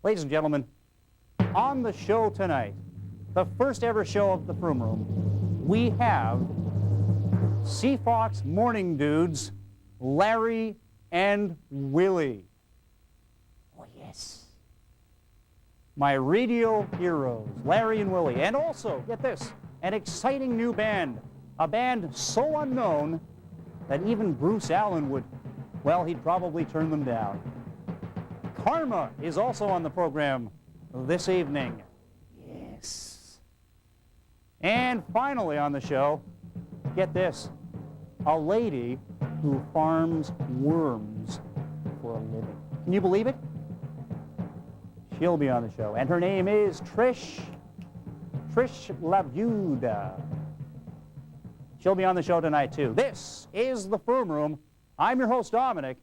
Ladies and gentlemen, on the show tonight, the first ever show of the Froome Room, we have Sea Fox morning dudes, Larry and Willie. Oh, yes. My radio heroes, Larry and Willie. And also, get this, an exciting new band. A band so unknown that even Bruce Allen would, well, he'd probably turn them down. Karma is also on the program this evening. Yes. And finally on the show, get this, a lady who farms worms for a living. Can you believe it? She'll be on the show. And her name is Trish Labuda. She'll be on the show tonight, too. This is the Froome Room. I'm your host, Dominic.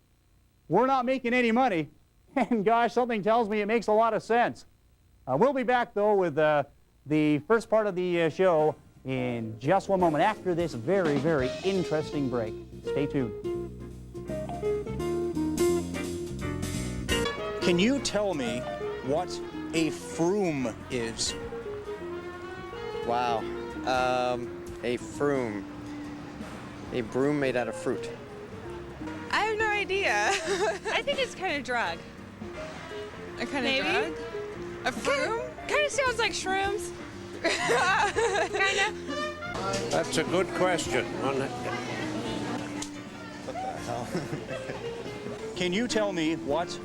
We're not making any money. And gosh, something tells me it makes a lot of sense. We'll be back, though, with the first part of the show in just one moment after this very, very interesting break. Stay tuned. Can you tell me what a Froome is? Wow. A Froome. A broom made out of fruit. I have no idea. I think it's kind of drug. A kind Maybe? of drug? A Froome? Kind of sounds like shrooms. Kind of. That's a good question. What the hell? Can you tell me what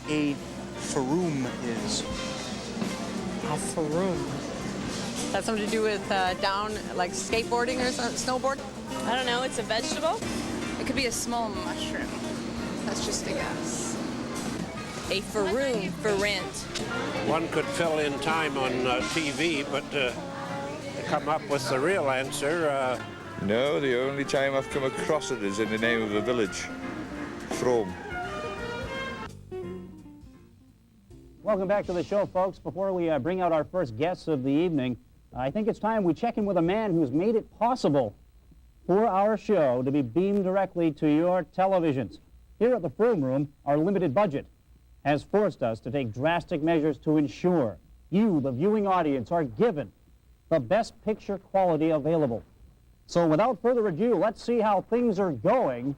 a Froome is? A Froome. Has something to do with down, like skateboarding or snowboard? I don't know, it's a vegetable. It could be a small mushroom. That's just a guess. A Froome for rent. One could fill in time on TV, but to come up with the real answer... No, the only time I've come across it is in the name of a village. Froome. Welcome back to the show, folks. Before we bring out our first guests of the evening, I think it's time we check in with a man who's made it possible for our show to be beamed directly to your televisions. Here at the Froome Room, our limited budget has forced us to take drastic measures to ensure you, the viewing audience, are given the best picture quality available. So without further ado, let's see how things are going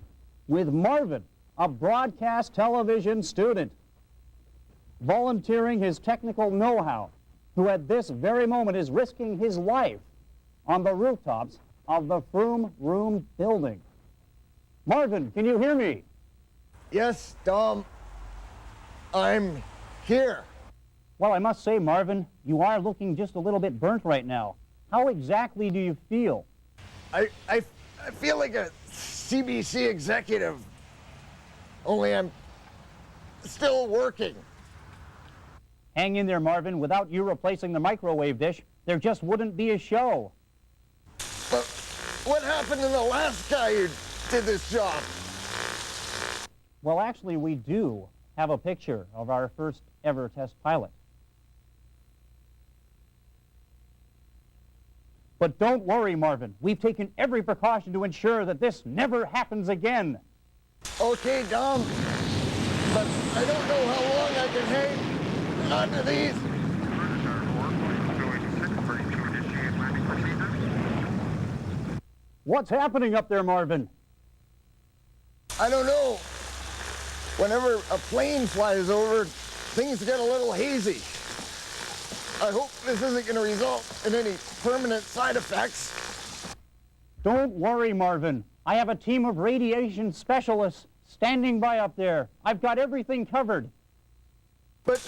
with Marvin, a broadcast television student, volunteering his technical know-how, who at this very moment is risking his life on the rooftops of the Froome Room building. Marvin, can you hear me? Yes, Dom. I'm here. Well, I must say, Marvin, you are looking just a little bit burnt right now. How exactly do you feel? I feel like a CBC executive, only I'm still working. Hang in there, Marvin. Without you replacing the microwave dish, there just wouldn't be a show. But what happened to the last guy who did this job? Well, actually, we do have a picture of our first ever test pilot. But don't worry, Marvin. We've taken every precaution to ensure that this never happens again. Okay, Dom, but I don't know how long I can hang on to these. What's happening up there, Marvin? I don't know. Whenever a plane flies over, things get a little hazy. I hope this isn't going to result in any permanent side effects. Don't worry, Marvin. I have a team of radiation specialists standing by up there. I've got everything covered. But,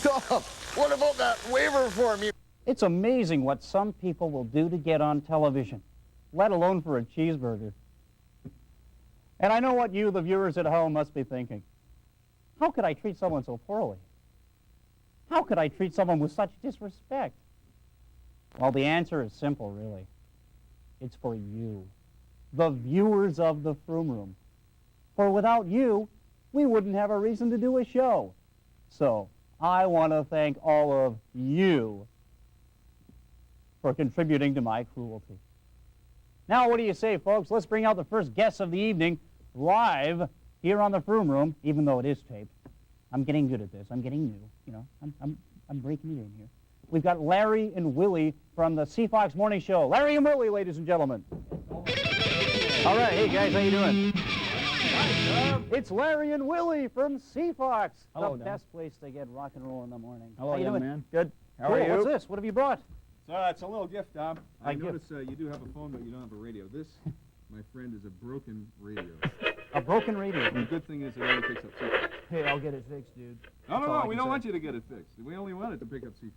Dom, what about that waiver form? It's amazing what some people will do to get on television, let alone for a cheeseburger. And I know what you, the viewers at home, must be thinking. How could I treat someone so poorly? How could I treat someone with such disrespect? Well, the answer is simple, really. It's for you, the viewers of the Froome Room. For without you, we wouldn't have a reason to do a show. So I want to thank all of you for contributing to my cruelty. Now, what do you say, folks? Let's bring out the first guests of the evening live here on the Froome Room, even though it is taped. I'm getting good at this. I'm getting new. You know, I'm breaking it in here. We've got Larry and Willie from the Sea Fox Morning Show. Larry and Willie, ladies and gentlemen. All right, hey guys, how you doing? It's Larry and Willie from Sea Fox, Hello, the Dom. best place to get rock and roll in the morning. Hello, how you young doing? man. Good. How Cool. are you? What's this? What have you brought? So it's a little gift, Dom. I A gift. notice you do have a phone, but you don't have a radio. This, my friend, is a broken radio. A broken radio. The good thing is it only picks up C5. Hey, I'll get it fixed, dude. That's all No, I we can don't say. want you to get it fixed. We only want it to pick up C5.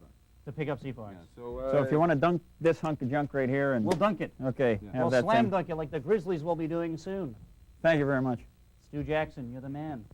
To pick up Sea Fox. Yeah, so So if you want to dunk this hunk of junk right here and... We'll dunk it. Okay, Yeah. have We'll that slam thing. dunk it like the Grizzlies will be doing soon. Thank you very much. Stu Jackson, you're the man.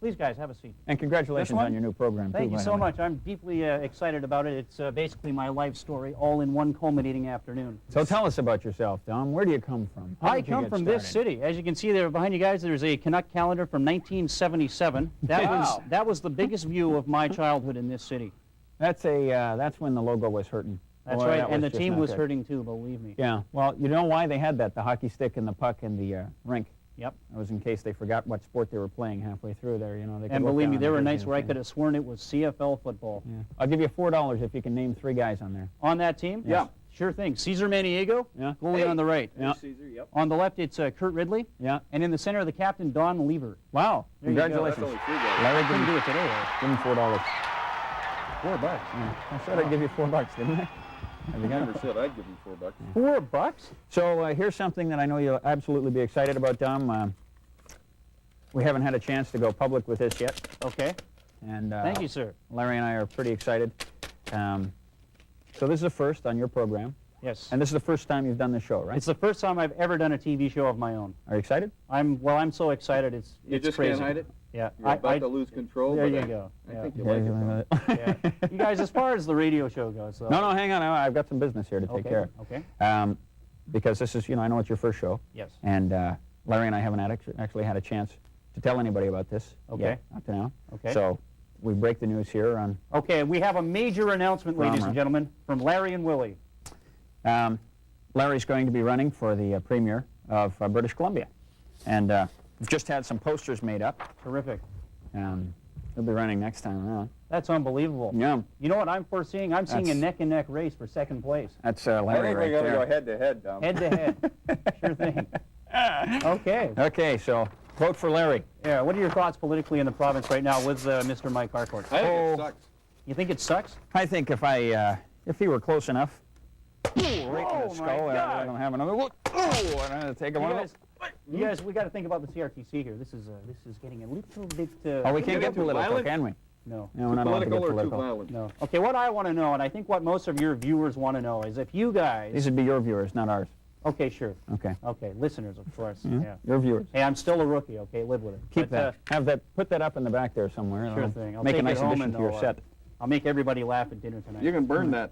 Please, guys, have a seat. And congratulations This one? on your new program, Thank too, you by so the way. much. I'm deeply excited about it. It's basically my life story, all in one culminating afternoon. So tell us about yourself, Dom. Where do you come from? How I did you come get from this started? city. As you can see there behind you guys, there's a Canuck calendar from 1977. That was the biggest view of my childhood in this city. That's when the logo was hurting. That's Boy, right, that and the just team not was good. hurting too, believe me. Yeah, well, you know why they had that? The hockey stick and the puck and the rink. Yep. It was in case they forgot what sport they were playing halfway through there, you know. They could And look believe down me, on there the were jersey nights and where I say- could have sworn it was CFL football. Yeah. I'll give you $4 if you can name 3 guys on there. On that team? Yeah. Sure thing. Cesar Maniego, Yeah. goalie on the right. Yeah. Caesar, yep. On the left, it's Kurt Ridley. Yeah. And in the center, the captain, Don Lever. Wow. There you go. Congratulations. That's only 3 guys. Larry, I couldn't do it today, give him $4. though. $4. Yeah. I said I'd give you $4, didn't I? Have you I got it? never said I'd give him $4. $4? So here's something that I know you'll absolutely be excited about, Dom. We haven't had a chance to go public with this yet, Okay. and Thank you, sir. Larry and I are pretty excited. So this is the first on your program, Yes. and this is the first time you've done this show, right? It's the first time I've ever done a TV show of my own. Are you excited? I'm so excited. It's You just crazy. can't hide it? Yeah. You're about to lose control. There but you go. I Yeah. think you like it, Tom. Yeah. You guys, as far as the radio show goes, though. No, hang on. I've got some business here to take Okay. care Okay. of. Because this is, I know it's your first show, Yes. and Larry and I haven't actually had a chance to tell anybody about this Okay. yet, up to now. Okay. So we break the news here on... Okay, we have a major announcement, ladies and gentlemen, from Larry and Willie. Larry's going to be running for the premier of British Columbia. And we've just had some posters made up. Terrific. He'll be running next time around. That's unbelievable. Yeah. You know what I'm foreseeing? I'm seeing a That's- neck-and-neck race for second place. That's I Larry think right we got to there. go head-to-head, Dom. Head to head. Sure thing. Okay. Okay, so vote for Larry. Yeah, what are your thoughts politically in the province right now with Mr. Mike Harcourt? I think it sucks. You think it sucks? I think if he were close enough, break in Oh, the my skull, God. I'm gonna have another look. Oh, and I'm gonna take a one of those. You guys, we got to think about the CRTC here. This is getting a little bit. Oh, we can't get too political, violent? can we? No. No, we're not allowed to Political get or too political. violent? No. Okay, what I want to know, and I think what most of your viewers want to know, is if you guys. These would be your viewers, not ours. Okay, sure. Okay. Okay, listeners, of course. Mhm. Yeah. Your viewers. Hey, I'm still a rookie. Okay, live with it. Keep But, that. Put that up in the back there somewhere. Sure It'll thing. I'll make take a nice it home addition and to your I'll, set. I'll make everybody laugh at dinner tonight. You can burn that.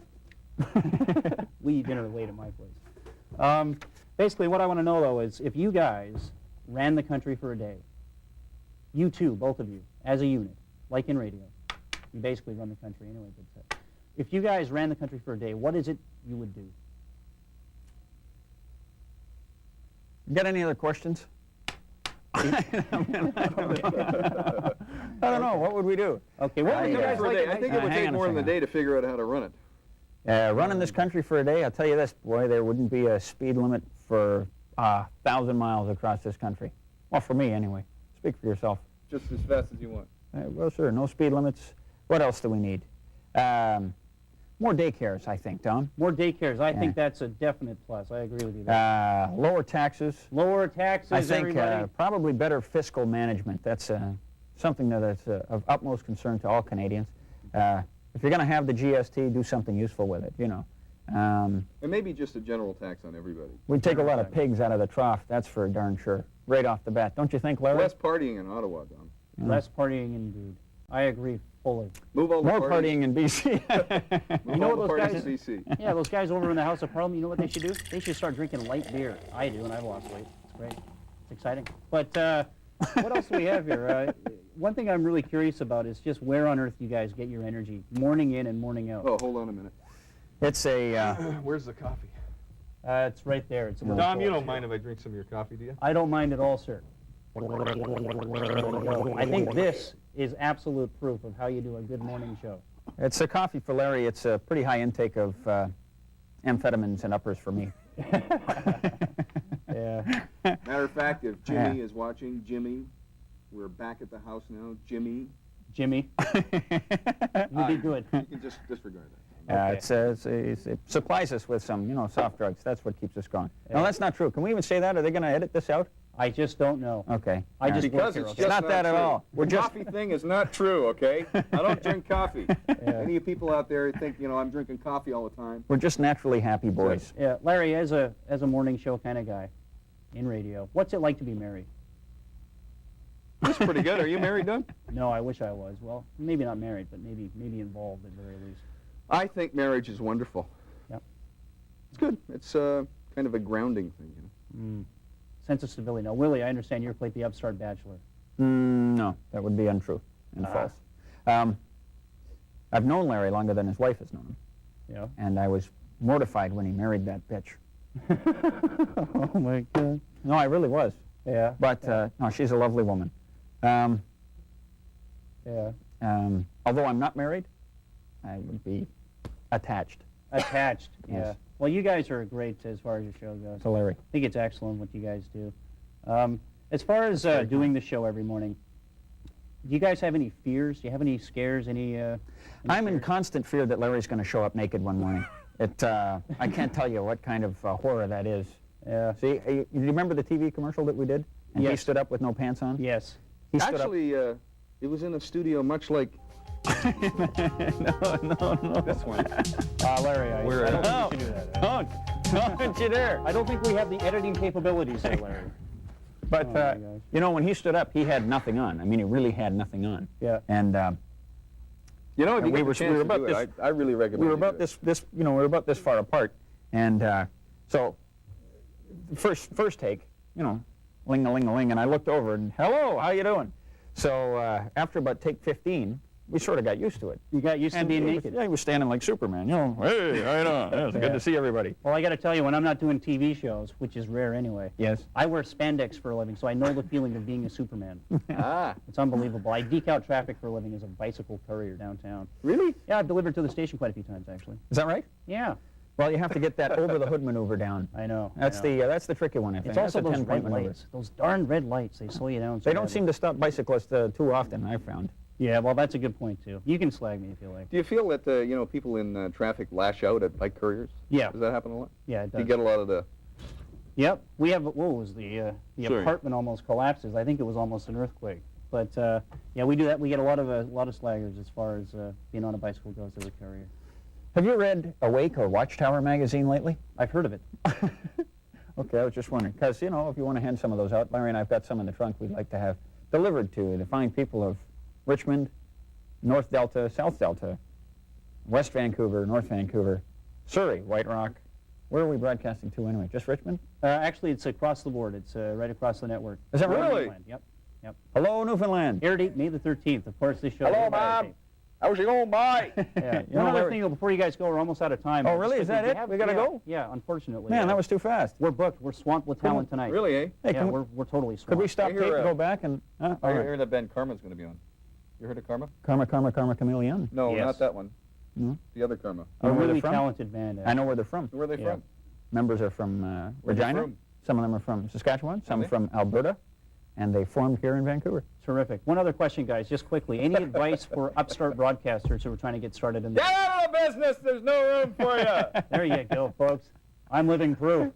We eat dinner late at my place. Basically, what I want to know, though, is if you guys ran the country for a day, you two, both of you, as a unit, like in radio, you basically run the country anyway, but if you guys ran the country for a day, what is it you would do? Got any other questions? I don't know. What would we do? Okay, what would you guys For a like? day. I think it would hang take on a more than a second. day to figure out how to run it. Running this country for a day, I'll tell you this, boy, there wouldn't be a speed limit for 1,000 miles across this country. Well, for me, anyway. Speak for yourself. Just as fast as you want. Well, sure, no speed limits. What else do we need? More daycares, I think, Tom. More daycares. I think Yeah. that's a definite plus. I agree with you there. Lower taxes. Lower taxes, I think everybody. probably better fiscal management. That's something that's of utmost concern to all Canadians. If you're going to have the GST, do something useful with it, And maybe just a general tax on everybody. We'd take a lot of pigs out of the trough, that's for darn sure, right off the bat. Don't you think, Larry? Less partying in Ottawa, Dom. Less partying indeed. I agree fully. Move all the More parties. partying in BC. Move know all what the those parties guys- to BC. Yeah, those guys over in the House of Parliament, you know what they should do? They should start drinking light beer. I do, and I've lost weight. It's great. It's exciting. But what else do we have here? One thing I'm really curious about is just where on earth you guys get your energy, morning in and morning out. Oh, hold on a minute. It's a... Where's the coffee? It's right there. It's about Dom, you full. don't mind if I drink some of your coffee, do you? I don't mind at all, sir. I think this is absolute proof of how you do a good morning show. It's a coffee for Larry. It's a pretty high intake of amphetamines and uppers for me. Yeah. Matter of fact, if Jimmy is watching, Jimmy, we're back at the house now. Jimmy. Jimmy. You'd be good. You can just disregard that. It supplies us with some, soft drugs. That's what keeps us going. No, that's not true. Can we even say that? Are they going to edit this out? I just don't know. Okay. I just Because work it's here, just not that at true. all. The coffee thing is not true, okay? I don't drink coffee. Any of you people out there think, I'm drinking coffee all the time. We're just naturally happy boys. Yeah, Larry, as a morning show kind of guy in radio, what's it like to be married? That's pretty good. Are you married, Doug? No, I wish I was. Well, maybe not married, but maybe involved at the very least. I think marriage is wonderful. Yep. It's good. It's kind of a grounding thing, Sense of stability. Now, Willie, I understand you're quite the upstart bachelor. No, that would be untrue and false. I've known Larry longer than his wife has known him. Yeah. And I was mortified when he married that bitch. Oh, my God. No, I really was. Yeah. But, no, she's a lovely woman. Yeah. Although I'm not married, I would be attached. Attached, yeah. Yes. Well, you guys are great as far as your show goes. To Larry. I think it's excellent what you guys do. As far as doing the show every morning, do you guys have any fears? Do you have any scares? I'm in constant fear that Larry's going to show up naked one morning. I can't tell you what kind of horror that is. Yeah. See, you remember the TV commercial that we did? And he Yes. stood up with no pants on? Yes. He stood Actually, it was in a studio much like No. this one. Larry, I don't think you should do that. Don't you dare. I don't think we have the editing capabilities there, Larry. But, Oh, my gosh. when he stood up, he had nothing on. I mean, he really had nothing on. Yeah. And If you we get were- the chance we were to about do this- it, I really recommend we were you do about it. we were about this far apart. And so, first take, ling-a-ling-a-ling, and I looked over and, hello, how you doing? So after about take 15, we sort of got used to it. You got used to being naked. Yeah, he was standing like Superman, hey, how you doing? It's good to see everybody. Well, I got to tell you, when I'm not doing TV shows, which is rare anyway, Yes. I wear spandex for a living, so I know the feeling of being a Superman. Ah, It's unbelievable. I deke out traffic for a living as a bicycle courier downtown. really? Yeah, I've delivered to the station quite a few times, actually. Is that right? Yeah, Well, you have to get that over-the-hood maneuver down. I know. That's the tricky one, I think. It's also That's a those 10-point red maneuver. lights. Those darn red lights. They slow you down. So They don't badly. seem to stop bicyclists too often, I've found. Yeah, well, that's a good point, too. You can slag me if you like. Do you feel that, people in traffic lash out at bike couriers? Yeah. Does that happen a lot? Yeah, it Do you does. get a lot of the... Yep. We have, what was the Sorry. apartment almost collapses. I think it was almost an earthquake. But, yeah, we do that. We get a lot of slaggers as far as being on a bicycle goes as a courier. Have you read Awake or Watchtower magazine lately? I've heard of it. Okay, I was just wondering, because, if you want to hand some of those out, Larry and I've got some in the trunk we'd like to have delivered to the fine people of Richmond, North Delta, South Delta, West Vancouver, North Vancouver, Surrey, White Rock. Where are we broadcasting to anyway? Just Richmond? Actually, it's across the board. It's right across the network. Is that really? Newfoundland. Yep. Hello, Newfoundland. Air date May the 13th. Of course, this show. Hello, Bob. How's it going, bye? Yeah. You know, One other Larry- thing, though, before you guys go, we're almost out of time. Oh, really? Is that it? We gotta yeah, go? Yeah, unfortunately. Man, that was too fast. We're booked. We're swamped with talent tonight. Really, eh? Hey, Yeah, can we're totally swamped. could we stop I tape hear, and go back and... all I right. hear that Ben Karma's going to be on. You heard of Karma? Karma, Chameleon. No, Yes. not that one. No? The other Karma. A You know where really they're from? talented band. I know where they're from. Where are they Yeah. from? Members are from Where they Regina. from? Some of them are from Saskatchewan. Some they? from Alberta. And they formed here in Vancouver. Terrific. One other question, guys, just quickly. Any advice for upstart broadcasters who are trying to get started in the... Get out of the business! There's no room for you! There you go, folks. I'm living proof.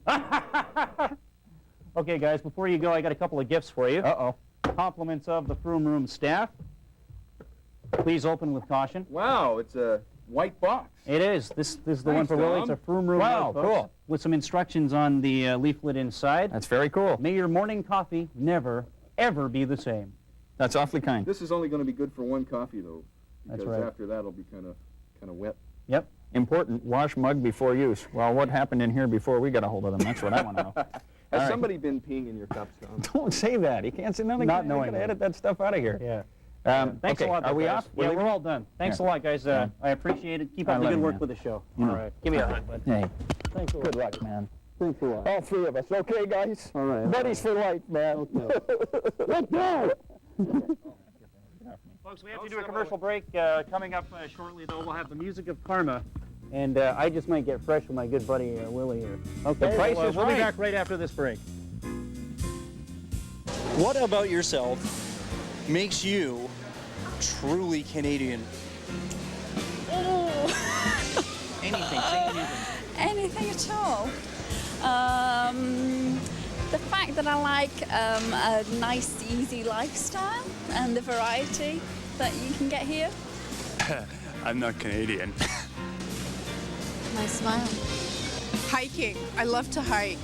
Okay, guys, before you go, I got a couple of gifts for you. Uh-oh. Compliments of the Froome Room staff. Please open with caution. Wow, it's a white box. It is. This is the one Thanks, for Willie. It's Tom. a Froome Room Wow, mug, folks, cool. with some instructions on the leaflet inside. That's very cool. May your morning coffee never, ever be the same. That's awfully kind. This is only going to be good for one coffee, though. That's Because right. after that, it'll be kind of wet. Yep. Important, wash mug before use. Well, what happened in here before we got a hold of them? That's what I want to know. Has right. somebody been peeing in your cups, Tom? Don't say that. He can't say nothing. Not He's knowing gonna that. edit that stuff out of here. Yeah. okay, Thanks a lot. Are we guys. off? Yeah, leaving? we're all done. Thanks a lot, guys. Yeah. I appreciate it. Keep I up the love good you, work man. with the show. You know. All right. Give me a hug, bud. Hey, Thanks a lot. good luck, man. Thanks a lot. All three of us. Okay, guys? All right. Buddies for life, man. Let's go. Folks, we have to do a commercial break. Coming up shortly, though, we'll have the music of karma. And I just might get fresh with my good buddy Willy here. Okay, the price is we'll right. be back right after this break. What about yourself makes you truly Canadian? Anything, say anything. Anything at all. The fact that I like a nice, easy lifestyle and the variety that you can get here. I'm not Canadian. My smile. Hiking. I love to hike.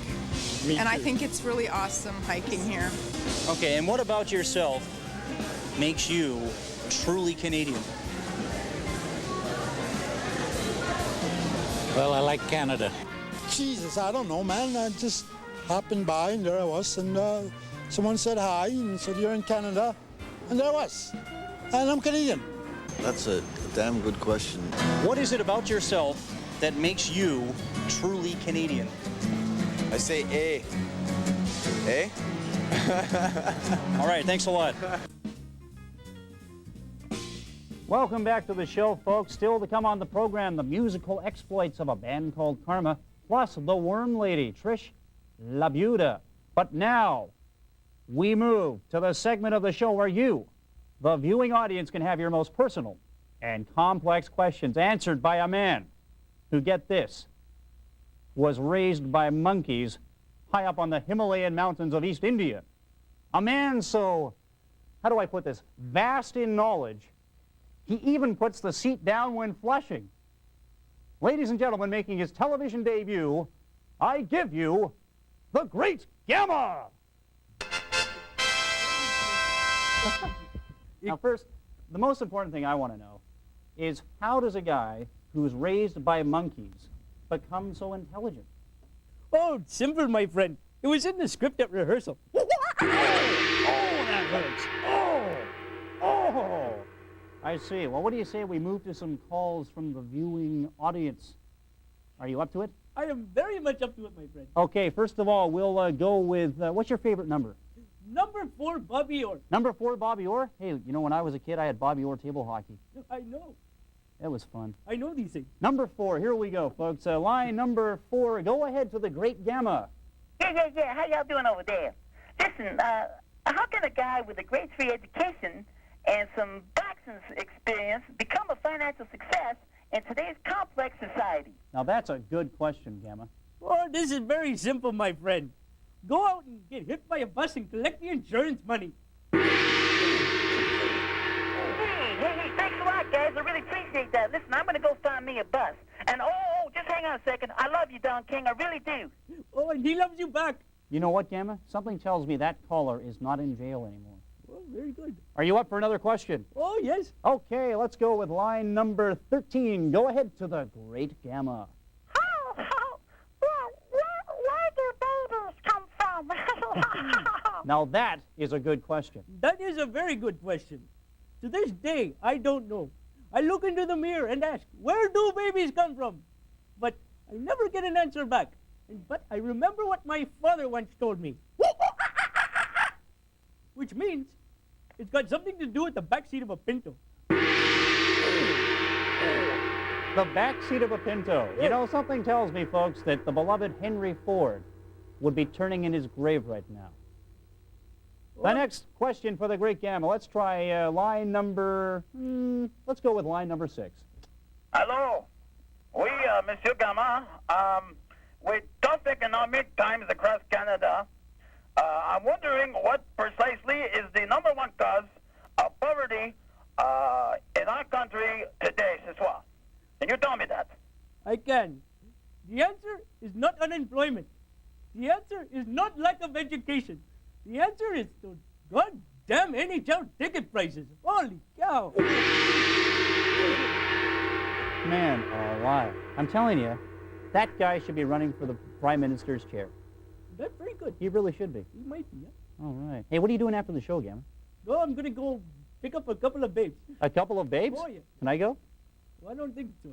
Me And I too. think it's really awesome hiking here. Okay, and what about yourself makes you truly Canadian? Well, I like Canada. Jesus, I don't know, man. I just happened by and there I was, and someone said hi and said you're in Canada, and there I was, and I'm Canadian. That's a damn good question. What is it about yourself that makes you truly Canadian? I say A. Eh? All right, thanks a lot. Welcome back to the show, folks. Still to come on the program, the musical exploits of a band called Karma, plus the worm lady, Trish, Labuda. But now, we move to the segment of the show where you, the viewing audience, can have your most personal and complex questions answered by a man who, get this, was raised by monkeys high up on the Himalayan mountains of East India. A man so, how do I put this, vast in knowledge, he even puts the seat down when flushing. Ladies and gentlemen, making his television debut, I give you the Great Gama! Now first, the most important thing I want to know is how does a guy who's raised by monkeys become so intelligent? Oh, simple, my friend. It was in the script at rehearsal. Oh, that hurts. Oh. I see. Well, what do you say we move to some calls from the viewing audience? Are you up to it? I am very much up to it, my friend. Okay, first of all, we'll go with, what's your favorite number? Number 4, Bobby Orr. Number 4, Bobby Orr? Hey, you know, when I was a kid, I had Bobby Orr table hockey. I know. That was fun. I know these things. Number 4, here we go, folks. Line number 4, go ahead to the Great Gama. Yeah. How y'all doing over there? Listen, how can a guy with a grade 3 education and some boxing experience become a financial success in today's complex society? Now, that's a good question, Gama. Oh, this is very simple, my friend. Go out and get hit by a bus and collect the insurance money. Hey, thanks a lot, guys. I really appreciate that. Listen, I'm going to go find me a bus. And, just hang on a second. I love you, Don King. I really do. Oh, and he loves you back. You know what, Gama? Something tells me that caller is not in jail anymore. Oh, very good. Are you up for another question? Oh, yes. Okay, let's go with line number 13. Go ahead to the Great Gama. Where do babies come from? Now that is a good question. That is a very good question. To this day, I don't know. I look into the mirror and ask, where do babies come from? But I never get an answer back. But I remember what my father once told me. Which means it's got something to do with the backseat of a Pinto. The backseat of a Pinto. You know, something tells me, folks, that the beloved Henry Ford would be turning in his grave right now. The next question for the Great Gama. Let's try line number, let's go with line number 6. Hello. Oui, Monsieur Gama. With tough economic times across Canada, I'm wondering what precisely is the #1 cause of poverty in our country today, ce soir. Can you tell me that? I can. The answer is not unemployment. The answer is not lack of education. The answer is those goddamn NHL ticket prices. Holy cow. Man alive. I'm telling you, that guy should be running for the Prime Minister's chair. That's very good. He really should be. He might be, yeah. All right. Hey, what are you doing after the show, Gama? No, I'm going to go pick up a couple of babes. A couple of babes? Oh, yeah. Can I go? Well, I don't think so.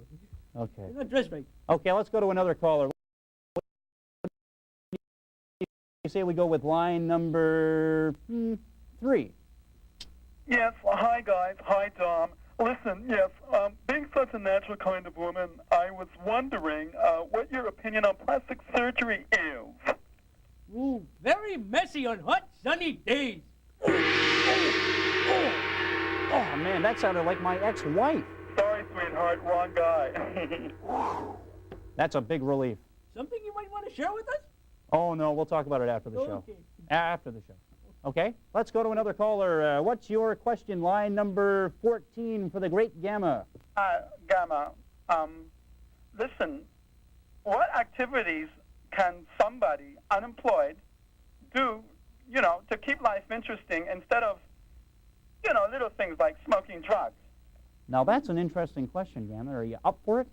Okay. You're not dressed right. Okay, let's go to another caller. You say we go with line number 3. Yes, hi guys. Hi Dom. Listen, yes, being such a natural kind of woman, I was wondering what your opinion on plastic surgery is. Ooh, very messy on hot, sunny days. Oh, man, that sounded like my ex-wife. Sorry, sweetheart, wrong guy. That's a big relief. Something you might want to share with us? Oh, no, we'll talk about it after the show. Okay. After the show. Okay, let's go to another caller. What's your question? Line number 14 for the great Gama. Gama, listen, what activities can somebody unemployed do, to keep life interesting instead of, little things like smoking drugs? Now, that's an interesting question, Gama. Are you up for it?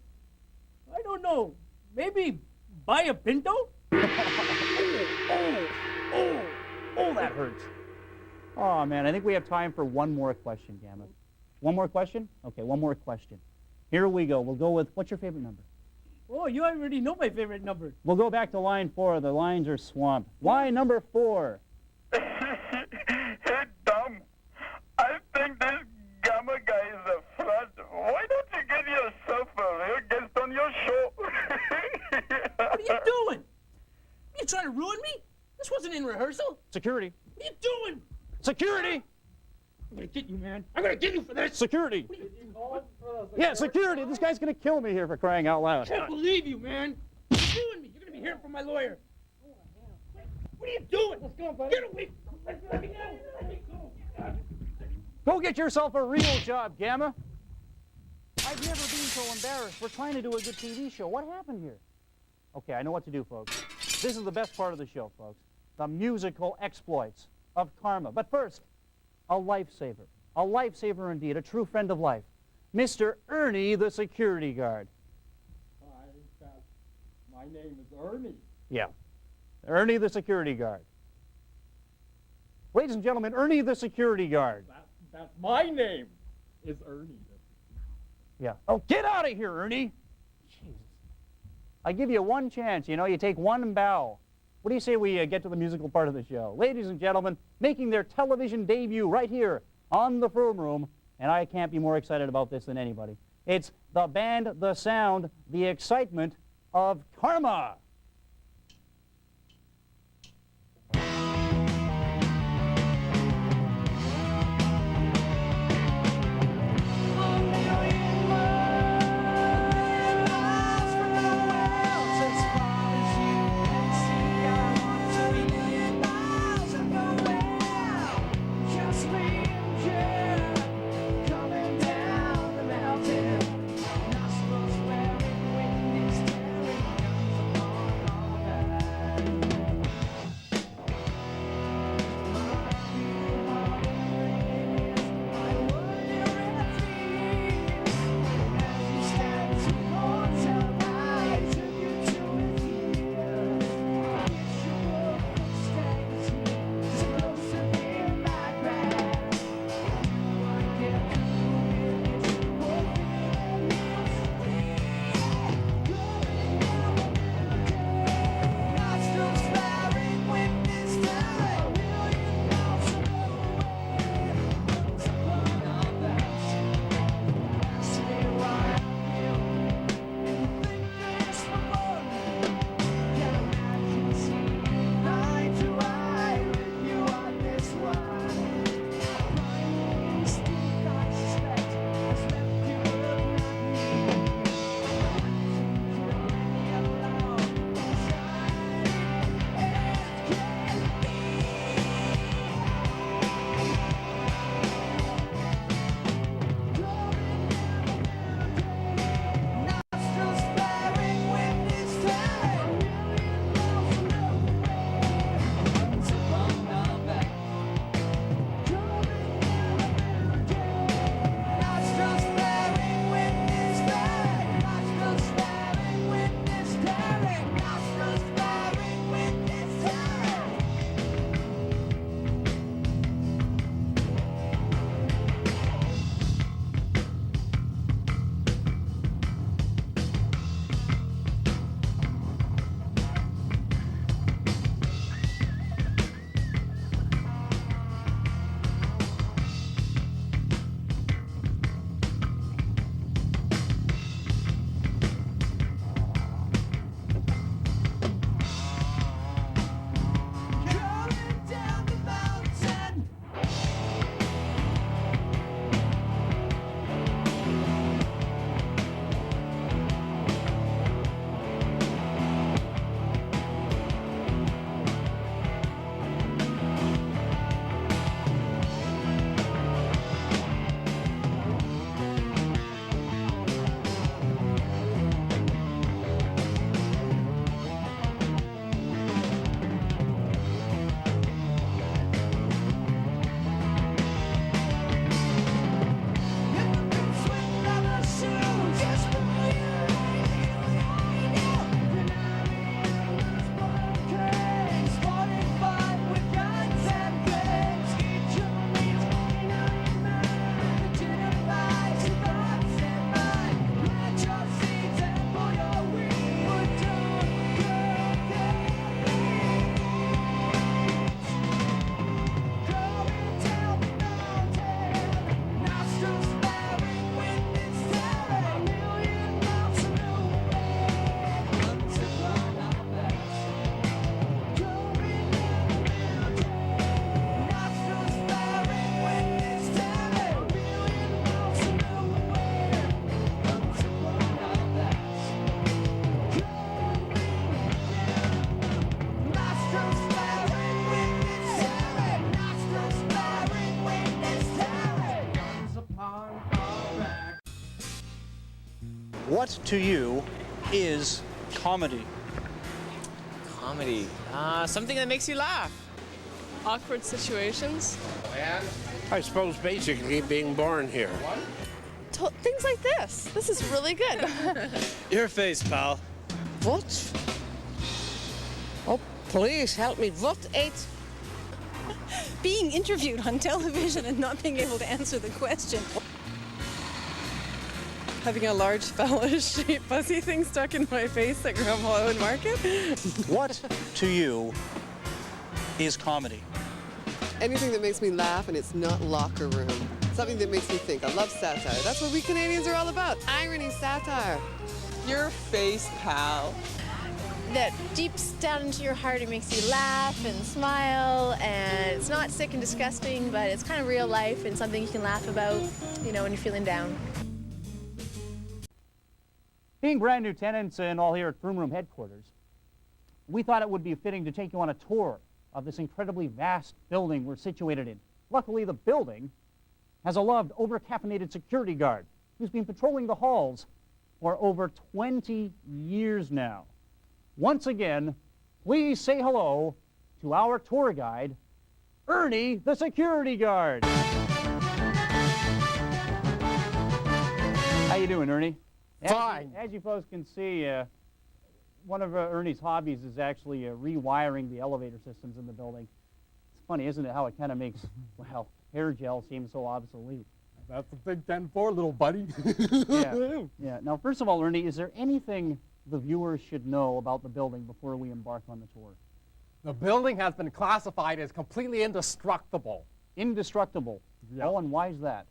I don't know. Maybe buy a Pinto? Oh, that hurts. Oh, man, I think we have time for one more question, Gama. One more question? Okay, one more question. Here we go. We'll go with, what's your favorite number? Oh, you already know my favorite number. We'll go back to line 4. The lines are swamped. Line number 4. Hey, Dom, I think this Gama guy is a fraud. Why don't you get yourself a real guest on your show? What are you doing? Are you trying to ruin me? This wasn't in rehearsal. Security. What are you doing? Security! I'm gonna get you, man. I'm gonna get you for this. Security! Yeah, security! This guy's gonna kill me here for crying out loud. I can't believe you, man. You're doing me. You're gonna be hearing from my lawyer. What are you doing? Let's go, buddy. Get away. Let me go. Let me go. Go get yourself a real job, Gama. I've never been so embarrassed. We're trying to do a good TV show. What happened here? Okay, I know what to do, folks. This is the best part of the show, folks. The musical exploits of Karma. But first, a lifesaver. A lifesaver indeed, a true friend of life. Mr. Ernie, the security guard. Hi, my name is Ernie. Yeah. Ernie, the security guard. Ladies and gentlemen, Ernie, the security guard. That's my name, is Ernie. Yeah. Oh, get out of here, Ernie. Jesus. I give you one chance, you take one bow. What do you say we get to the musical part of the show? Ladies and gentlemen, making their television debut right here on the Froome Room, and I can't be more excited about this than anybody. It's the band, the sound, the excitement of Karma. What to you is comedy? Comedy. Something that makes you laugh. Awkward situations. I suppose basically being born here. Things like this. This is really good. Your face, pal. What? Oh, please help me. What ate? Being interviewed on television and not being able to answer the question. Having a large phallic-shaped fuzzy thing stuck in my face at Grandma Owen Market. What to you is comedy? Anything that makes me laugh and it's not locker room. Something that makes me think. I love satire. That's what we Canadians are all about. Irony, satire. Your face, pal. That deeps down into your heart, it makes you laugh and smile, and it's not sick and disgusting, but it's kind of real life and something you can laugh about, you know, when you're feeling down. Being brand new tenants and all here at Froome Room headquarters, we thought it would be fitting to take you on a tour of this incredibly vast building we're situated in. Luckily, the building has a loved, over-caffeinated security guard who's been patrolling the halls for over 20 years now. Once again, please say hello to our tour guide, Ernie, the security guard. How you doing, Ernie? Fine. As you folks can see, one of Ernie's hobbies is actually rewiring the elevator systems in the building. It's funny, isn't it, how it kind of makes, well, hair gel seem so obsolete. That's a big 10-4, little buddy. Yeah. Now, first of all, Ernie, is there anything the viewers should know about the building before we embark on the tour? The building has been classified as completely indestructible. Indestructible? Yeah. Oh, and why is that?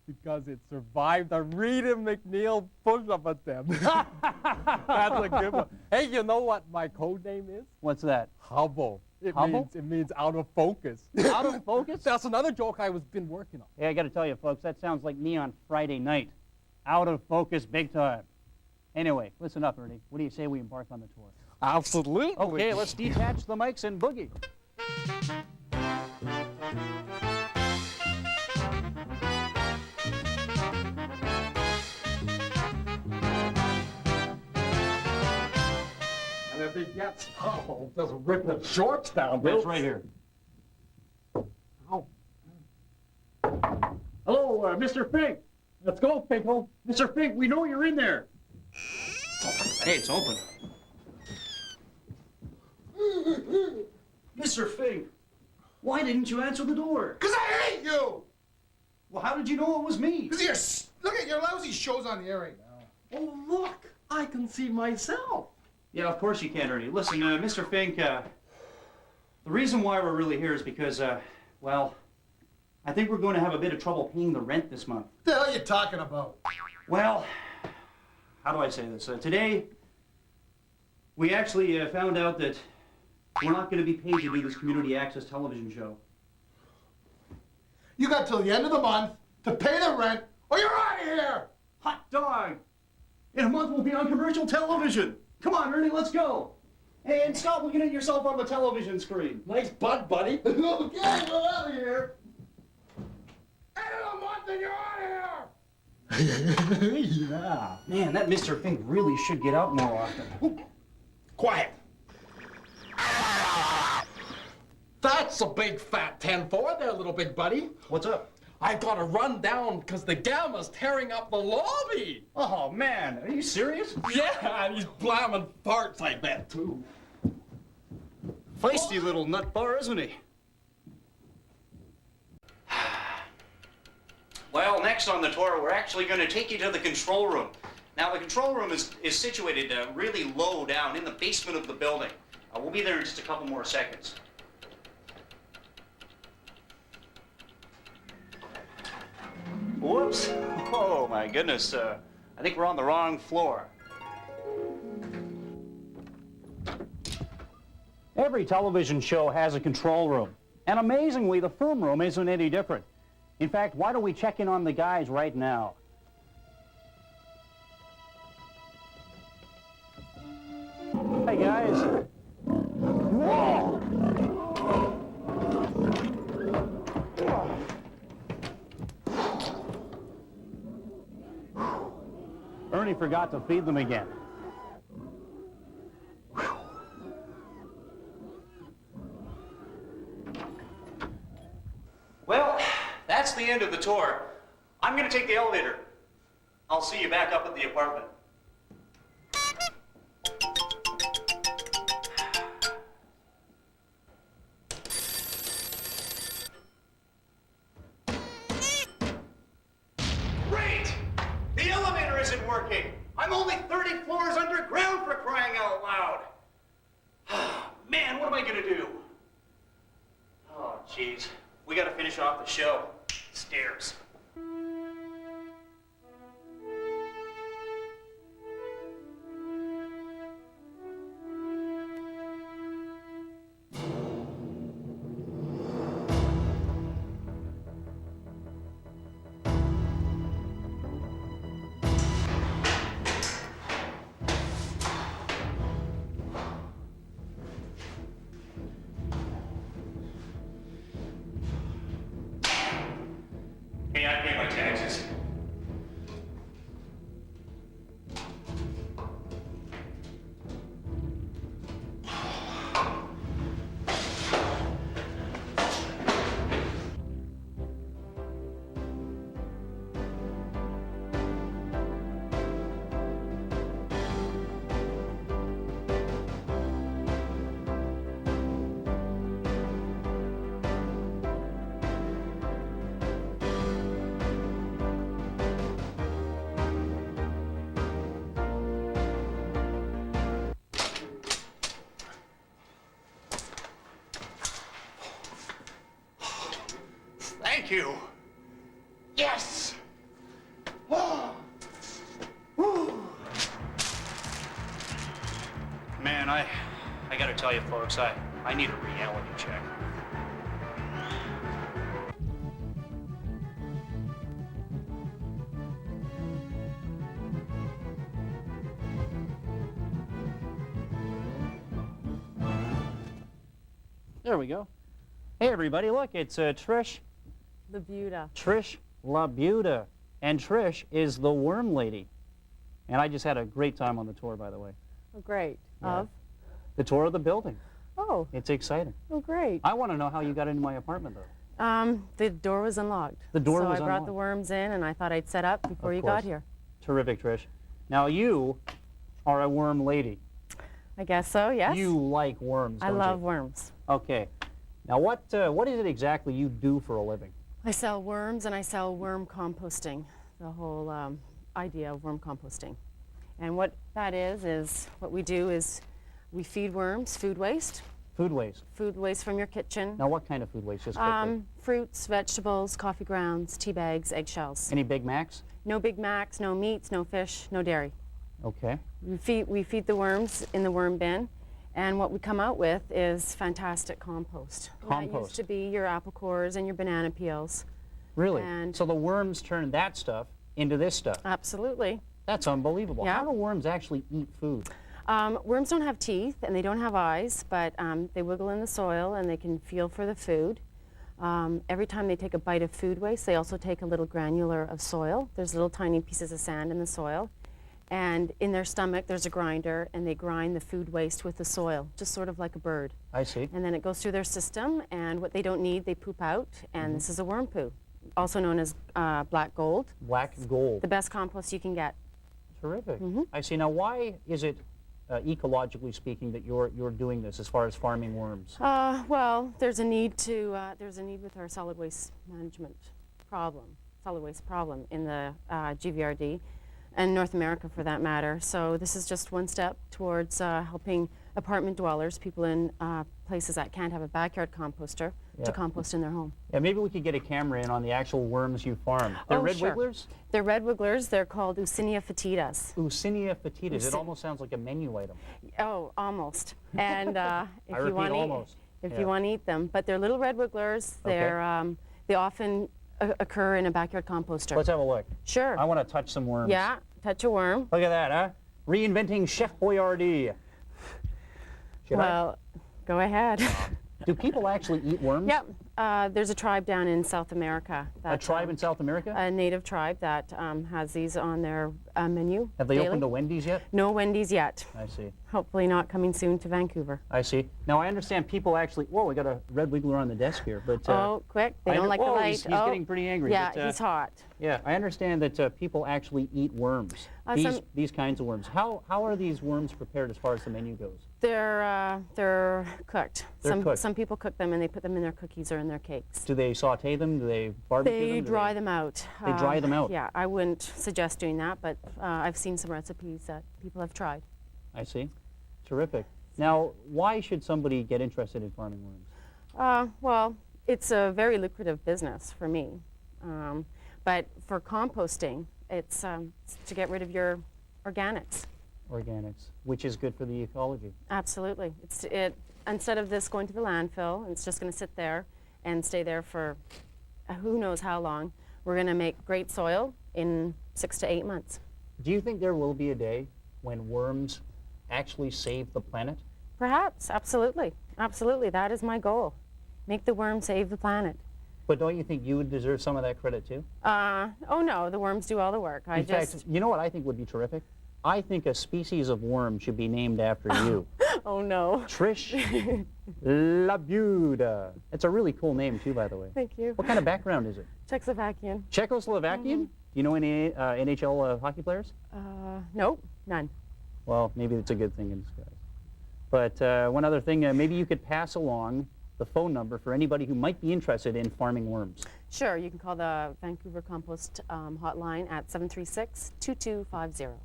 Because it survived the Rita McNeil push-up attempt. That's a good one. Hey, you know what my code name is? What's that? Hubble. It means out of focus. Out of focus? That's another joke I've been working on. Hey, I got to tell you, folks, that sounds like me on Friday night. Out of focus big time. Anyway, listen up, Ernie. What do you say we embark on the tour? Absolutely. Okay, let's detach the mics and boogie. And if he gets just rip the shorts down. That's right here. Ow. Hello, Mr. Fink. Let's go, Finkle. Mr. Fink, we know you're in there. Hey, it's open. Mr. Fink, why didn't you answer the door? 'Cause I hate you! Well, how did you know it was me? 'Cause look at your lousy shows on the air right now. Oh, look, I can see myself. Yeah, of course you can, Ernie. Listen, Mr. Fink, the reason why we're really here is because, well, I think we're going to have a bit of trouble paying the rent this month. What the hell are you talking about? Well, how do I say this? Today, we actually found out that we're not going to be paid to do this community access television show. You got till the end of the month to pay the rent, or you're out of here! Hot dog! In a month, we'll be on commercial television. Come on, Ernie, let's go. Hey, and stop looking at yourself on the television screen. Nice butt, buddy. Okay, we're out of here. End of the month and you're out of here! Yeah. Man, that Mr. Fink really should get out more often. Quiet. That's a big fat 10-4 there, little big buddy. What's up? I've got to run down because the Gama's tearing up the lobby. Oh, man, are you serious? Yeah, and he's blamming farts, I bet, too. Feisty little nut bar, isn't he? Well, next on the tour, we're actually going to take you to the control room. Now, the control room is situated really low down in the basement of the building. We'll be there in just a couple more seconds. Whoops. Oh, my goodness. I think we're on the wrong floor. Every television show has a control room. And amazingly, the Froome room isn't any different. In fact, why don't we check in on the guys right now? Hey, guys. Whoa! Ernie, for forgot to feed them again. Well, that's the end of the tour. I'm going to take the elevator. I'll see you back up at the apartment. Great! The elevator isn't working. I'm only 30 floors underground, for crying out loud. Man, what am I going to do? Oh, jeez. We got to finish off the show. Stairs. Hey, I pay my taxes. Thank you. Yes! Oh. Woo. Man, I gotta tell you folks, I need a reality check. There we go. Hey, everybody, look, it's Trish. Labuda. Trish Labuda. And Trish is the worm lady. And I just had a great time on the tour, by the way. Oh, great. Yeah. Of? The tour of the building. Oh. It's exciting. Oh, great. I want to know how you got into my apartment, though. The door was unlocked. The door was So I brought unlocked. the worms in, and I thought I'd set up before you got here. Terrific, Trish. Now, you are a worm lady. I guess so, yes. You like worms, I don't love you? worms. Okay. Now, what is it exactly you do for a living? I sell worms, and I sell worm composting, the whole idea of worm composting. And what that is what we do is we feed worms food waste. Food waste? Food waste from your kitchen. Now, what kind of food waste? Just quickly. Fruits, vegetables, coffee grounds, tea bags, eggshells. Any Big Macs? No Big Macs, no meats, no fish, no dairy. Okay. We feed the worms in the worm bin, and what we come out with is fantastic compost. Compost. That used to be your apple cores and your banana peels. Really? And So the worms turn that stuff into this stuff? Absolutely. That's unbelievable. Yeah. How do worms actually eat food? Worms don't have teeth and they don't have eyes, but they wiggle in the soil and they can feel for the food. Every time they take a bite of food waste, they also take a little granular of soil. There's little tiny pieces of sand in the soil. And in their stomach, there's a grinder, and they grind the food waste with the soil, just sort of like a bird. I see. And then it goes through their system, and what they don't need, they poop out, and this is a worm poo, also known as black gold. Black gold. The best compost you can get. Terrific. I see. Now, why is it, ecologically speaking, that you're doing this as far as farming worms? Well, there's a need with our solid waste management solid waste problem in the GVRD. And North America, for that matter. So this is just one step towards helping apartment dwellers, people in places that can't have a backyard composter, to compost in their home. Yeah, maybe we could get a camera in on the actual worms you farm. They're red sure. wigglers? They're red wigglers. They're called Usinia fetidas. Usinia fetidas. It almost sounds like a menu item. Oh, almost. And if you want to you want to eat them, but they're little red wigglers. They're they often occur in a backyard composter. Let's have a look. Sure. I want to touch some worms. Yeah, touch a worm. Look at that, huh? Reinventing Chef Boyardee. Well, go ahead. Do people actually eat worms? Yep. There's a tribe down in South America. A tribe in South America? A native tribe that has these on their menu. Have they daily. opened a Wendy's yet? No Wendy's yet. I see. Hopefully not coming soon to Vancouver. I see. Now, I understand people actually... Whoa, we got a red wiggler on the desk here, but... oh, quick. They don't like the light. He's getting pretty angry. Yeah, but, he's hot. Yeah, I understand that people actually eat worms. These kinds of worms. How are these worms prepared as far as the menu goes? They're cooked. They're cooked. Some people cook them and they put them in their cookies or in their cakes. Do they saute them? Do they barbecue them? They dry them out. They dry them out? Yeah, I wouldn't suggest doing that, but I've seen some recipes that people have tried. I see. Terrific. Now, why should somebody get interested in farming worms? Well, it's a very lucrative business for me. But for composting, it's to get rid of your organics. Organics, which is good for the ecology. Absolutely. Instead of this going to the landfill, it's just going to sit there and stay there for who knows how long. We're going to make great soil in 6 to 8 months. Do you think there will be a day when worms actually save the planet? Perhaps, absolutely. Absolutely, that is my goal. Make the worm save the planet. But don't you think you would deserve some of that credit too? Oh no, the worms do all the work. In fact, you know what I think would be terrific? I think a species of worm should be named after you. Oh no. Trish Labuda. It's a really cool name too, by the way. Thank you. What kind of background is it? Czechoslovakian. Czechoslovakian? Do you know any NHL hockey players? Nope, none. Well, maybe it's a good thing in disguise. But one other thing, maybe you could pass along the phone number for anybody who might be interested in farming worms. Sure, you can call the Vancouver Compost hotline at 736-2250.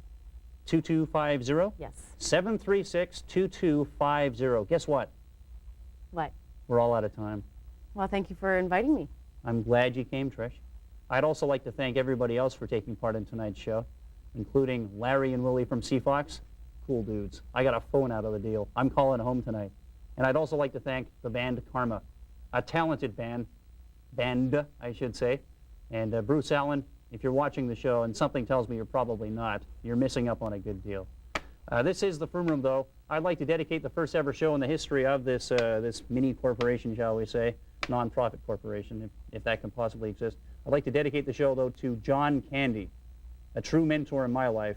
2250? Yes. 736-2250. Guess what? What? We're all out of time. Well, thank you for inviting me. I'm glad you came, Trish. I'd also like to thank everybody else for taking part in tonight's show, including Larry and Willie from Seafox. Cool dudes. I got a phone out of the deal. I'm calling home tonight. And I'd also like to thank the band Karma, a talented band, I should say. And Bruce Allen, if you're watching the show, and something tells me you're probably not, you're missing up on a good deal. This is the Froome Room, though. I'd like to dedicate the first ever show in the history of this this mini corporation, shall we say, non-profit corporation, if that can possibly exist. I'd like to dedicate the show, though, to John Candy, a true mentor in my life,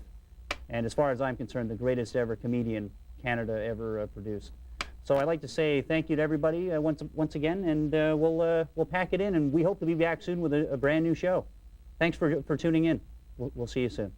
and as far as I'm concerned, the greatest ever comedian Canada ever produced. So I'd like to say thank you to everybody once again, and we'll pack it in, and we hope to be back soon with a brand new show. Thanks for tuning in. We'll see you soon.